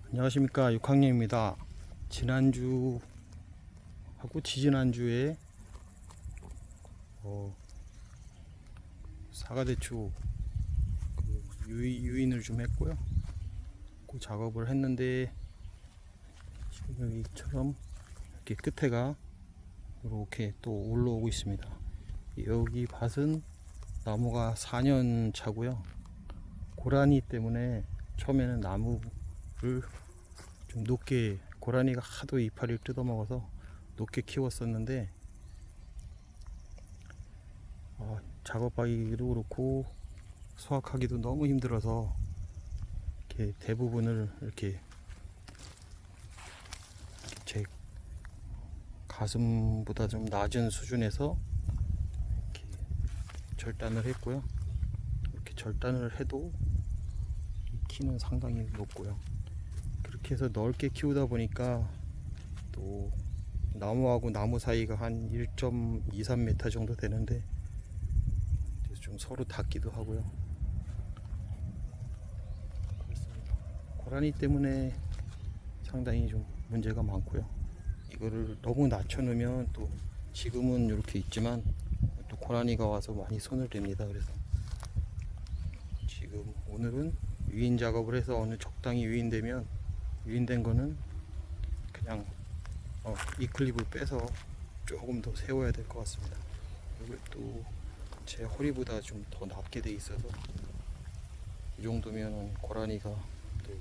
안녕하십니까, 6학년입니다. 지난주하고 지지난주에 사과대추 유인을 좀 했고요. 그 작업을 했는데 지금 여기처럼 이렇게 끝에가 이렇게 또 올라오고 있습니다. 여기 밭은 나무가 4년 차고요. 고라니 때문에 처음에는 나무를 좀 높게, 고라니가 하도 이파리를 뜯어먹어서 높게 키웠었는데 작업하기도 그렇고 수확하기도 너무 힘들어서 이렇게 대부분을 이렇게 제 가슴보다 좀 낮은 수준에서 이렇게 절단을 했고요. 이렇게 절단을 해도 키는 상당히 높고요. 그렇게 해서 넓게 키우다 보니까 또 나무하고 나무 사이가 한 1.23m 정도 되는데 좀 서로 닿기도 하고요. 그렇습니다. 고라니 때문에 상당히 좀 문제가 많고요. 이거를 너무 낮춰 놓으면 또 지금은 이렇게 있지만 또 고라니가 와서 많이 손을 댑니다. 그래서 지금 오늘은 유인 작업을 해서 어느 적당히 유인되면, 유인된 거는 그냥 이 클립을 빼서 조금 더 세워야 될 것 같습니다. 이걸 또 제 허리보다 좀 더 낮게 돼 있어서 이 정도면 고라니가 또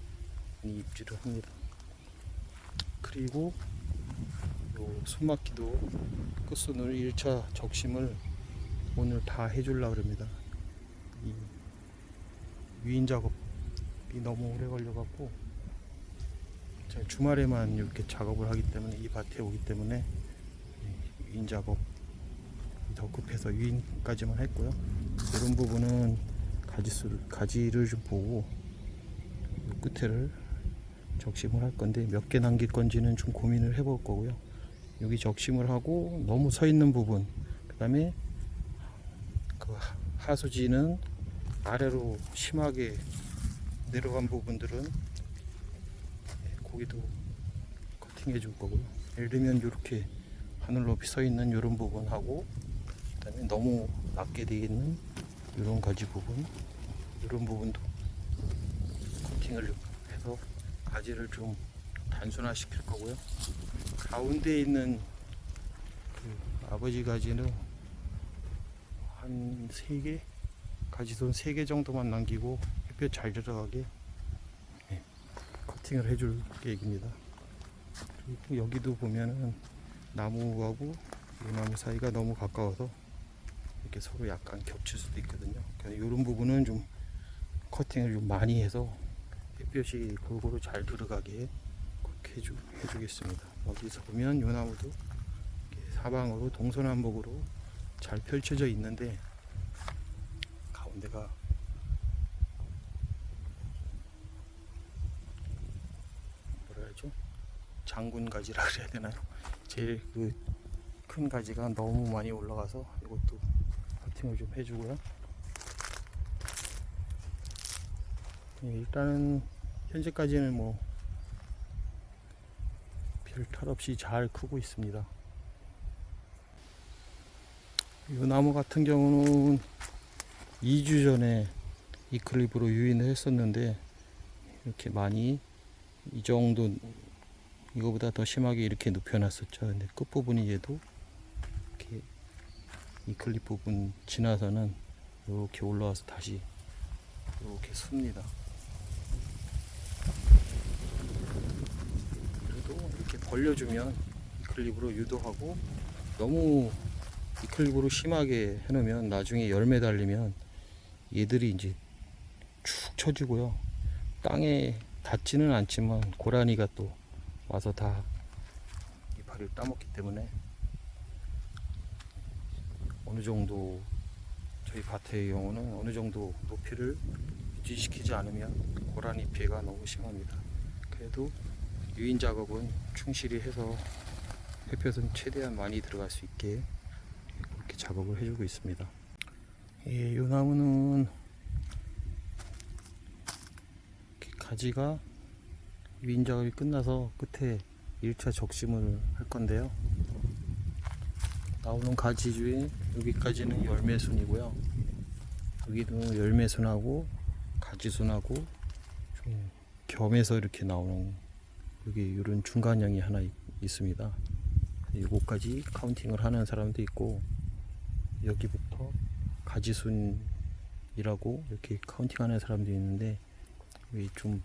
많이 입질을 합니다. 그리고 요 숨막기도 끝선을 1차 적심을 오늘 다 해주려고 합니다. 이 유인 작업이 너무 오래 걸려 갖고 제가 주말에만 이렇게 작업을 하기 때문에, 이 밭에 오기 때문에 유인 작업 더 급해서 유인까지만 했고요. 이런 부분은 가지를 좀 보고 끝에를 적심을 할 건데 몇 개 남길 건지는 좀 고민을 해볼 거고요. 여기 적심을 하고 너무 서 있는 부분, 그 다음에 그 하수지는 아래로 심하게 내려간 부분들은 거기도 커팅해 줄 거고요. 예를 들면 이렇게 하늘 높이 서 있는 이런 부분하고, 그 다음에 너무 낮게 되어 있는 이런 가지 부분, 이런 부분도 커팅을 해서 가지를 좀 단순화 시킬 거고요. 가운데 있는 그 아버지 가지는 한 3개, 가지손 3개 정도만 남기고 햇볕 잘 들어가게 커팅을 해줄 계획입니다. 그리고 여기도 보면은 나무하고 이 나무 사이가 너무 가까워서 이렇게 서로 약간 겹칠 수도 있거든요. 그래서 이런 부분은 좀 커팅을 좀 많이 해서 햇볕이 골고루 잘 들어가게 그렇게 해주겠습니다. 여기서 보면 이 나무도 사방으로 동서남북으로 잘 펼쳐져 있는데 가운데가 뭐라 해야죠? 장군 가지라 그래야 되나요? 제일 그 큰 가지가 너무 많이 올라가서 이것도 커팅을 좀 해주고요. 일단은 현재까지는 뭐 별 탈 없이 잘 크고 있습니다. 이 나무 같은 경우는 2주 전에 이 클립으로 유인을 했었는데 이렇게 많이, 이 정도, 이거보다 더 심하게 이렇게 눕혀놨었죠. 근데 끝부분이 얘도 이렇게 이 클립 부분 지나서는 이렇게 올라와서 다시 이렇게 씁니다. 그래도 이렇게 벌려주면 이 클립으로 유도하고, 너무 이 클립으로 심하게 해놓으면 나중에 열매 달리면 얘들이 이제 축 처지고요. 땅에 닿지는 않지만 고라니가 또 와서 다 이파리를 따먹기 때문에 어느 정도, 저희 밭의 경우는 어느 정도 높이를 유지시키지 않으면 고라니 피해가 너무 심합니다. 그래도 유인 작업은 충실히 해서 햇볕은 최대한 많이 들어갈 수 있게 그렇게 작업을 해주고 있습니다. 이 나무는 가지가 위인 작업이 끝나서 끝에 1차 적심을 할 건데요. 나오는 가지 중에 여기까지는 열매순이고요. 여기도 열매순하고 가지순하고 좀 겸해서 이렇게 나오는 여기 이런 중간형이 하나 있습니다. 요거까지 카운팅을 하는 사람도 있고 여기부터 가지순이라고 이렇게 카운팅하는 사람도 있는데 여기 좀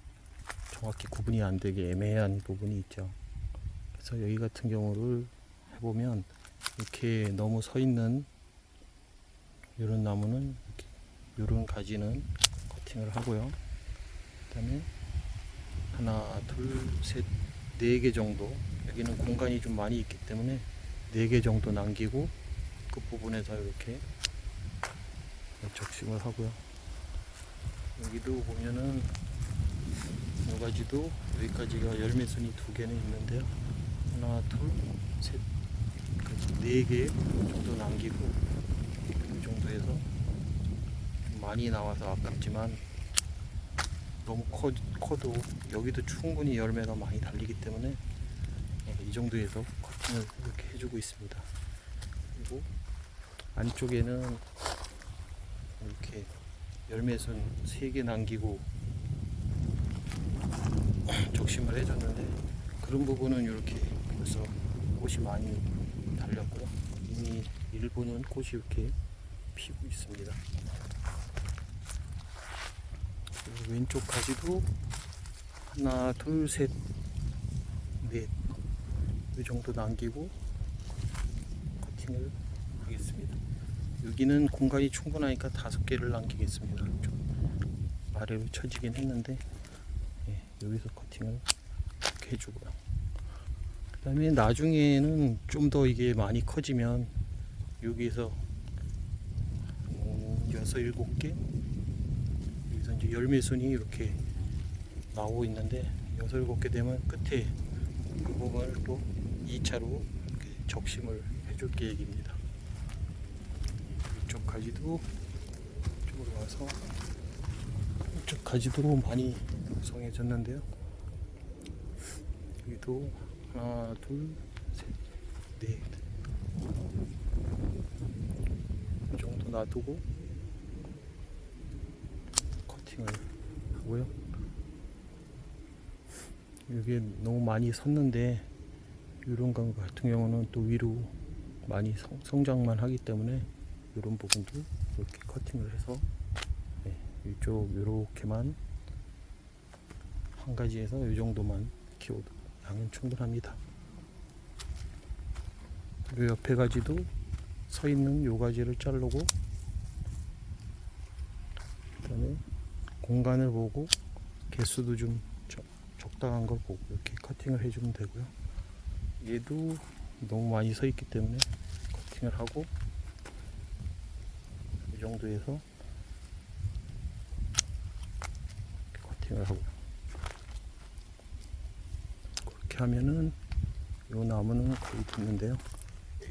정확히 구분이 안 되게 애매한 부분이 있죠. 그래서 여기 같은 경우를 해보면 이렇게 너무 서 있는 이런 나무는 이런 가지는 커팅을 하고요. 그다음에 하나, 둘, 셋, 네 개 정도, 여기는 공간이 좀 많이 있기 때문에 4개 정도 남기고 끝부분에서 이렇게 적심을 하고요. 여기도 보면은 이 가지도 여기까지가 열매순이 2개는 있는데요. 하나, 둘, 셋, 4개 정도 남기고 이 정도에서 좀 많이 나와서 아깝지만 너무 커도 여기도 충분히 열매가 많이 달리기 때문에 이 정도에서 커팅을 이렇게 해주고 있습니다. 그리고 안쪽에는 이렇게 열매순 3개 남기고 적심을 해줬는데 그런 부분은 이렇게 벌써 꽃이 많이 달렸고요. 이미 일부는 꽃이 이렇게 피고 있습니다. 왼쪽 가지도 하나, 둘, 셋, 넷 이 정도 남기고 커팅을 하겠습니다. 여기는 공간이 충분하니까 5개를 남기겠습니다. 좀 아래로 쳐지긴 했는데 여기서 커팅을 이렇게 해주고요. 그 다음에 나중에는 좀 더 이게 많이 커지면 여기에서 6, 7개 여기서 이제 열매순이 이렇게 나오고 있는데 6, 7개 되면 끝에 그 부분을 또 2차로 이렇게 적심을 해줄 계획입니다. 이쪽 가지도 이쪽으로 와서 이쪽 가지도 많이 성해졌는데요. 여기도 하나, 둘, 셋, 넷 이 정도 놔두고 커팅을 하고요. 이게 너무 많이 섰는데 이런 것 같은 경우는 또 위로 많이 성장만 하기 때문에 이런 부분도 이렇게 커팅을 해서 이쪽 이렇게만 한 가지에서 이 정도만 키워도 양은 충분합니다. 이 옆에 가지도 서 있는 요 가지를 자르고 그다음에 공간을 보고 개수도 좀 적당한 걸 보고 이렇게 커팅을 해주면 되고요. 얘도 너무 많이 서 있기 때문에 커팅을 하고 이 정도에서 커팅을 하고 그렇게 하면은 이 나무는 거의 됐는데요.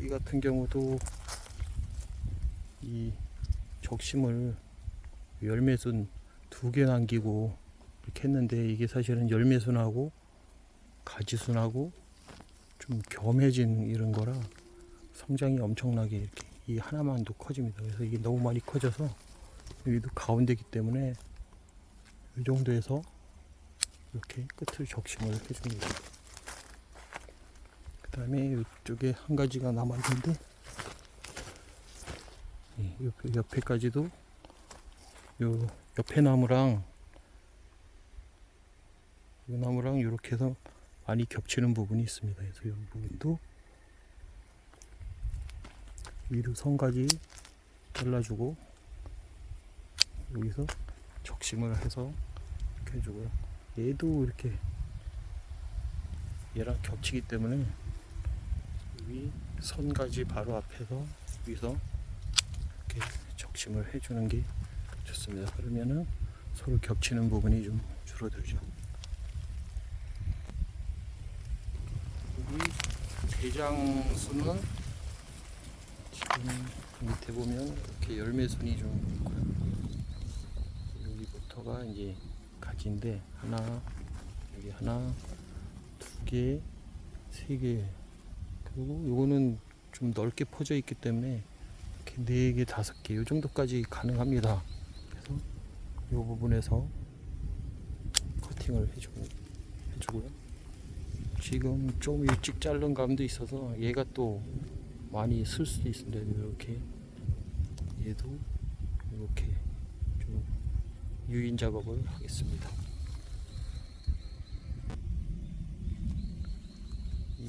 이 같은 경우도 이 적심을 열매순 2개 남기고 이렇게 했는데 이게 사실은 열매순하고 가지순하고 좀 겸해진 이런 거라 성장이 엄청나게 이렇게 이 하나만도 커집니다. 그래서 이게 너무 많이 커져서 여기도 가운데이기 때문에 이 정도에서 이렇게 끝을 적심을 해줍니다. 그 다음에 이쪽에 한 가지가 남았는데 옆에까지도 요 옆에 나무랑 이 나무랑 이렇게 해서 많이 겹치는 부분이 있습니다. 그래서 이 부분도 위로 선까지 잘라주고 여기서 적심을 해서 이렇게 해주고요. 얘도 이렇게 얘랑 겹치기 때문에 위 선까지 바로 앞에서 여기서 이렇게 적심을 해주는 게 좋습니다. 그러면은 서로 겹치는 부분이 좀 줄어들죠. 여기 대장순은 지금 밑에 보면 이렇게 열매순이 좀 있고요. 여기부터가 이제 가지인데 하나, 여기 하나, 두 개, 세 개. 그리고 요거는 좀 넓게 퍼져 있기 때문에 이렇게 네 개, 다섯 개, 요 정도까지 가능합니다. 그래서 요 부분에서 커팅을 해주고요. 지금 좀 일찍 자른 감도 있어서 얘가 또 많이 쓸 수도 있습니다. 이렇게 얘도 이렇게 좀 유인 작업을 하겠습니다.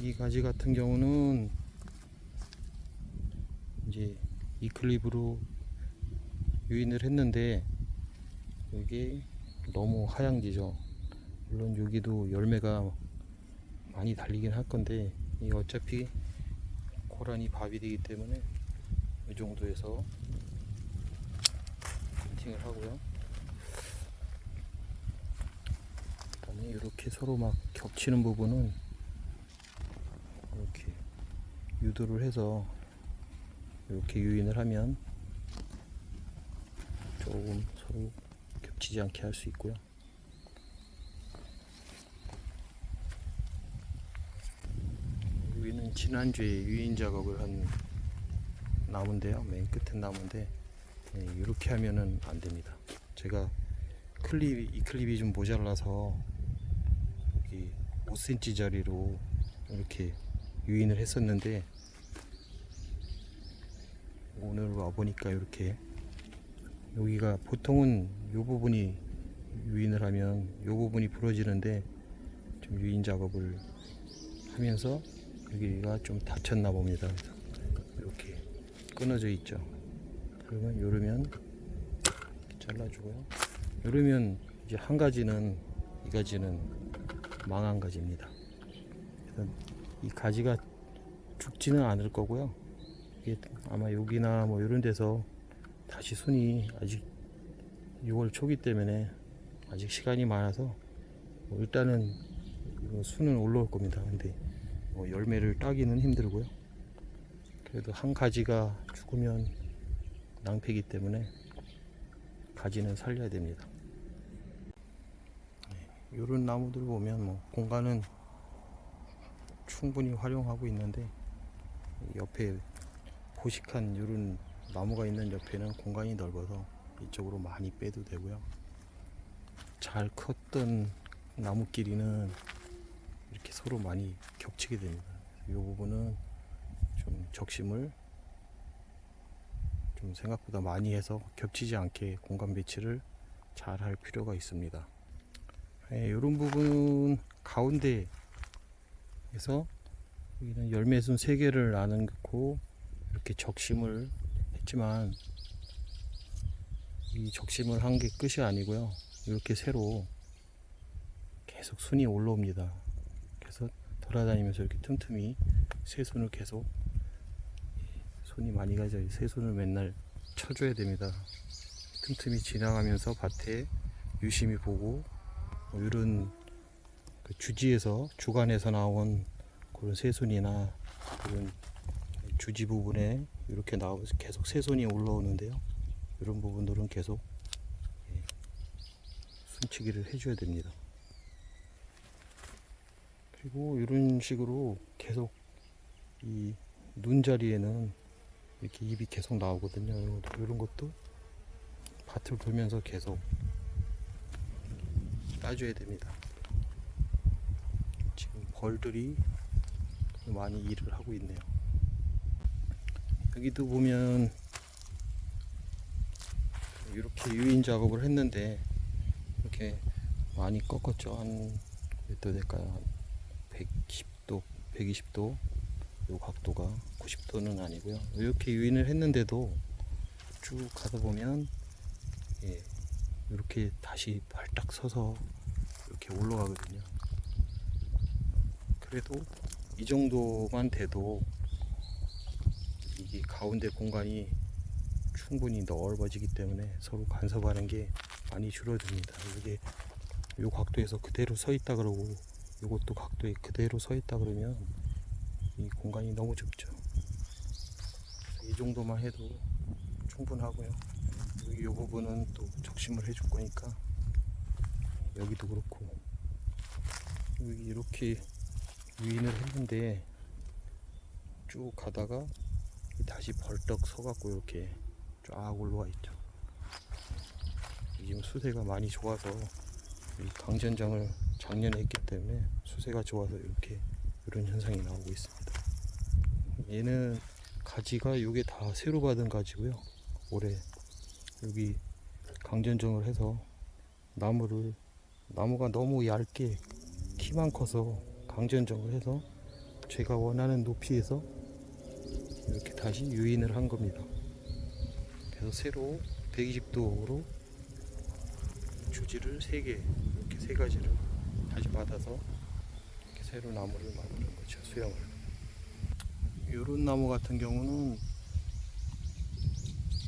이 가지 같은 경우는 이제 이 클립으로 유인을 했는데 이게 너무 하향지죠. 물론 여기도 열매가 많이 달리긴 할 건데 이 어차피 고라니 밥이 되기 때문에 이 정도에서 커팅을 하고요. 그다음에 이렇게 서로 막 겹치는 부분은 이렇게 유도를 해서 이렇게 유인을 하면 조금 서로 겹치지 않게 할 수 있고요. 여기는 지난주에 유인 작업을 한 나무인데요. 맨 끝에 나무인데 이렇게 하면은 안 됩니다. 제가 이 클립이 좀 모자라서 여기 5cm 짜리로 이렇게 유인을 했었는데 오늘 와 보니까 이렇게 여기가 보통은 이 부분이 유인을 하면 이 부분이 부러지는데 좀 유인 작업을 하면서 여기가 좀 다쳤나 봅니다. 그래서 이렇게 끊어져 있죠. 그러면 요러면 잘라주고요. 요러면 이제 한 가지는 이 가지는 망한 가지입니다. 그래서 이 가지가 죽지는 않을 거고요. 이게 아마 여기나 뭐 이런 데서 다시 순이 아직 6월 초기 때문에 아직 시간이 많아서 뭐 일단은 순은 올라올 겁니다. 근데 뭐 열매를 따기는 힘들고요. 그래도 한 가지가 죽으면 낭패이기 때문에 가지는 살려야 됩니다. 이런 나무들 보면 뭐 공간은 충분히 활용하고 있는데 옆에 보식한 이런 나무가 있는 옆에는 공간이 넓어서 이쪽으로 많이 빼도 되고요. 잘 컸던 나무끼리는 이렇게 서로 많이 겹치게 됩니다. 이 부분은 좀 적심을 좀 생각보다 많이 해서 겹치지 않게 공간 배치를 잘 할 필요가 있습니다. 이런 부분은 가운데에서 여기는 열매순 3개를 나누고 이렇게 적심을 했지만 이 적심을 한 게 끝이 아니고요. 이렇게 새로 계속 순이 올라옵니다. 그래서 돌아다니면서 이렇게 틈틈이 새순을 계속 손이 많이 가져 새순을 맨날 쳐줘야 됩니다. 틈틈이 지나가면서 밭에 유심히 보고 뭐 이런 그 주지에서 주간에서 나온 그런 새순이나 그런 주지 부분에 이렇게 나오면서 계속 새순이 올라오는데요. 이런 부분들은 계속 순치기를 해줘야 됩니다. 그리고 이런 식으로 계속 이 눈 자리에는 이렇게 잎이 계속 나오거든요. 이런 것도 밭을 돌면서 계속 따줘야 됩니다. 지금 벌들이 많이 일을 하고 있네요. 여기도 보면 이렇게 유인 작업을 했는데 이렇게 많이 꺾었죠. 한 몇 도 될까요? 한 110도, 120도. 요 각도가 90도는 아니고요. 이렇게 유인을 했는데도 쭉 가다 보면 이렇게 다시 발딱 서서 이렇게 올라가거든요. 그래도 이 정도만 돼도 이게 가운데 공간이 충분히 넓어지기 때문에 서로 간섭하는 게 많이 줄어듭니다. 이게 이 각도에서 그대로 서 있다 그러고 이것도 각도에 그대로 서 있다 그러면 이 공간이 너무 좁죠. 이 정도만 해도 충분하고요. 이 부분은 또 적심을 해줄 거니까 여기도 그렇고 여기 이렇게 유인을 했는데 쭉 가다가 다시 벌떡 서갖고 이렇게 쫙 올라와 있죠. 지금 수세가 많이 좋아서 이 강전장을 작년에 했기 때문에 수세가 좋아서 이렇게 이런 현상이 나오고 있습니다. 얘는 가지가 요게 다 새로 받은 가지고요. 올해 여기 강전정을 해서 나무가 너무 얇게 키만 커서 강전정을 해서 제가 원하는 높이에서 이렇게 다시 유인을 한 겁니다. 그래서 새로 120도로 주지를 3개, 이렇게 3가지를 다시 받아서 이렇게 새로 나무를 만드는 거죠. 수영을. 이런 나무 같은 경우는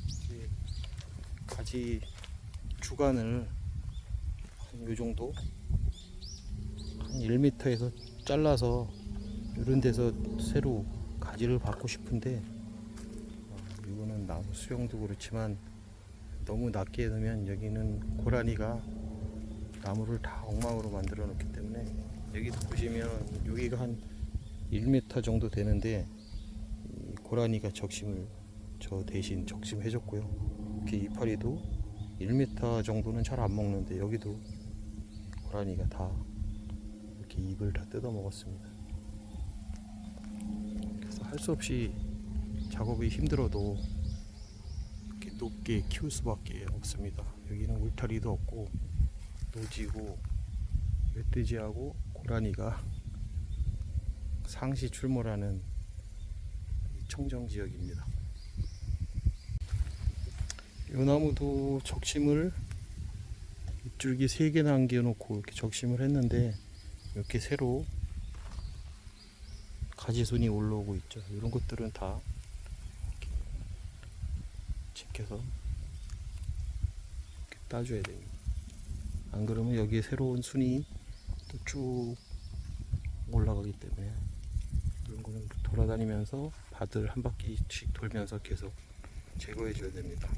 이제 가지 주간을 한 요 정도 한 1m에서 잘라서 이런 데서 새로 가지를 받고 싶은데 이거는 나무 수영도 그렇지만 너무 낮게 놓으면 여기는 고라니가 나무를 다 엉망으로 만들어 놓기 때문에 여기도 보시면 여기가 한 1m 정도 되는데 이 고라니가 적심을 저 대신 적심해 줬고요. 이렇게 이파리도 1m 정도는 잘 안 먹는데 여기도 고라니가 다 이렇게 잎을 다 뜯어 먹었습니다. 그래서 할 수 없이 작업이 힘들어도 이렇게 높게 키울 수밖에 없습니다. 여기는 울타리도 없고 노지고 멧돼지하고 고라니가 상시 출몰하는 청정 지역입니다. 이 나무도 적심을 줄기 3개 남겨놓고 이렇게 적심을 했는데 이렇게 새로 가지순이 올라오고 있죠. 이런 것들은 다 이렇게 지켜서 이렇게 따줘야 됩니다. 안 그러면 여기에 새로운 순이 또 쭉 올라가기 때문에 이런 거는 돌아다니면서 밭을 한 바퀴씩 돌면서 계속 제거해 줘야 됩니다.